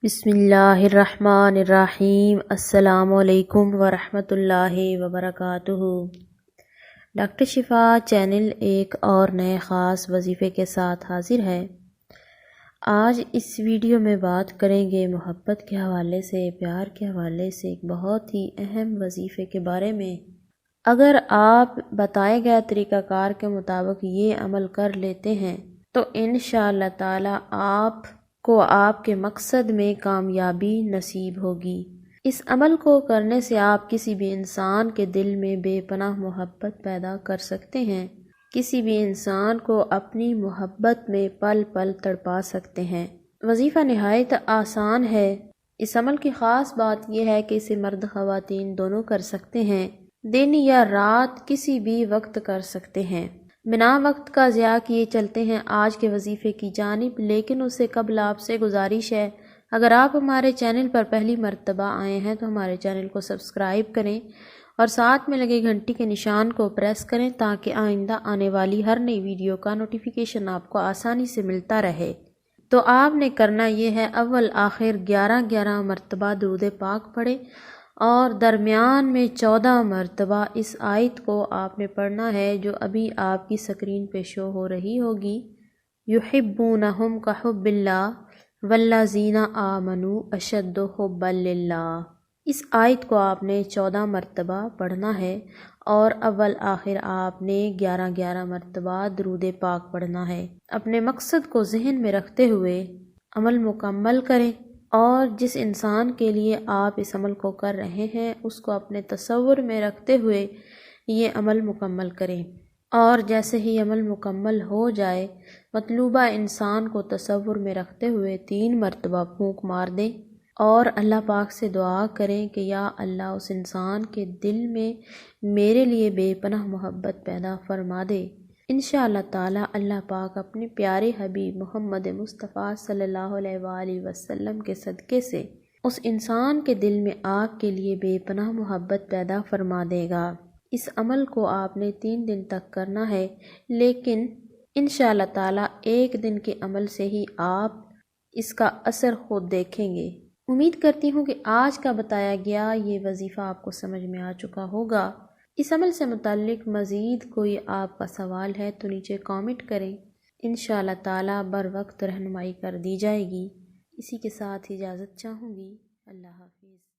بسم اللہ الرحمن الرحیم۔ السلام علیکم ورحمۃ اللہ وبرکاتہ۔ ڈاکٹر شفا چینل ایک اور نئے خاص وظیفے کے ساتھ حاضر ہے۔ آج اس ویڈیو میں بات کریں گے محبت کے حوالے سے، پیار کے حوالے سے ایک بہت ہی اہم وظیفے کے بارے میں۔ اگر آپ بتائے گئے طریقہ کار کے مطابق یہ عمل کر لیتے ہیں تو انشاءاللہ تعالی آپ کو آپ کے مقصد میں کامیابی نصیب ہوگی۔ اس عمل کو کرنے سے آپ کسی بھی انسان کے دل میں بے پناہ محبت پیدا کر سکتے ہیں، کسی بھی انسان کو اپنی محبت میں پل پل تڑپا سکتے ہیں۔ وظیفہ نہایت آسان ہے۔ اس عمل کی خاص بات یہ ہے کہ اسے مرد خواتین دونوں کر سکتے ہیں، دن یا رات کسی بھی وقت کر سکتے ہیں۔ بنا وقت کا ضیاع کیے چلتے ہیں آج کے وظیفے کی جانب، لیکن اس سے قبل آپ سے گزارش ہے، اگر آپ ہمارے چینل پر پہلی مرتبہ آئے ہیں تو ہمارے چینل کو سبسکرائب کریں اور ساتھ میں لگے گھنٹی کے نشان کو پریس کریں تاکہ آئندہ آنے والی ہر نئی ویڈیو کا نوٹیفیکیشن آپ کو آسانی سے ملتا رہے۔ تو آپ نے کرنا یہ ہے، اول آخر 11 مرتبہ درود پاک پڑھیں اور درمیان میں 14 مرتبہ اس آیت کو آپ نے پڑھنا ہے جو ابھی آپ کی سکرین پہ شو ہو رہی ہوگی، یحبونہم کحب اللہ والذین آمنوا اشد حبا للہ۔ اس آیت کو آپ نے 14 مرتبہ پڑھنا ہے اور اول آخر آپ نے 11 مرتبہ درود پاک پڑھنا ہے۔ اپنے مقصد کو ذہن میں رکھتے ہوئے عمل مکمل کریں اور جس انسان کے لیے آپ اس عمل کو کر رہے ہیں اس کو اپنے تصور میں رکھتے ہوئے یہ عمل مکمل کریں، اور جیسے ہی عمل مکمل ہو جائے مطلوبہ انسان کو تصور میں رکھتے ہوئے 3 مرتبہ پھونک مار دیں اور اللہ پاک سے دعا کریں کہ یا اللہ اس انسان کے دل میں میرے لیے بے پناہ محبت پیدا فرما دے۔ انشاءاللہ تعالی اللہ پاک اپنے پیارے حبیب محمد مصطفیٰ صلی اللہ علیہ وآلہ وسلم کے صدقے سے اس انسان کے دل میں آپ کے لیے بے پناہ محبت پیدا فرما دے گا۔ اس عمل کو آپ نے 3 دن تک کرنا ہے، لیکن انشاءاللہ تعالی ایک دن کے عمل سے ہی آپ اس کا اثر خود دیکھیں گے۔ امید کرتی ہوں کہ آج کا بتایا گیا یہ وظیفہ آپ کو سمجھ میں آ چکا ہوگا۔ اس عمل سے متعلق مزید کوئی آپ کا سوال ہے تو نیچے کامنٹ کریں، انشاءاللہ تعالی بر وقت رہنمائی کر دی جائے گی۔ اسی کے ساتھ اجازت چاہوں گی۔ اللہ حافظ۔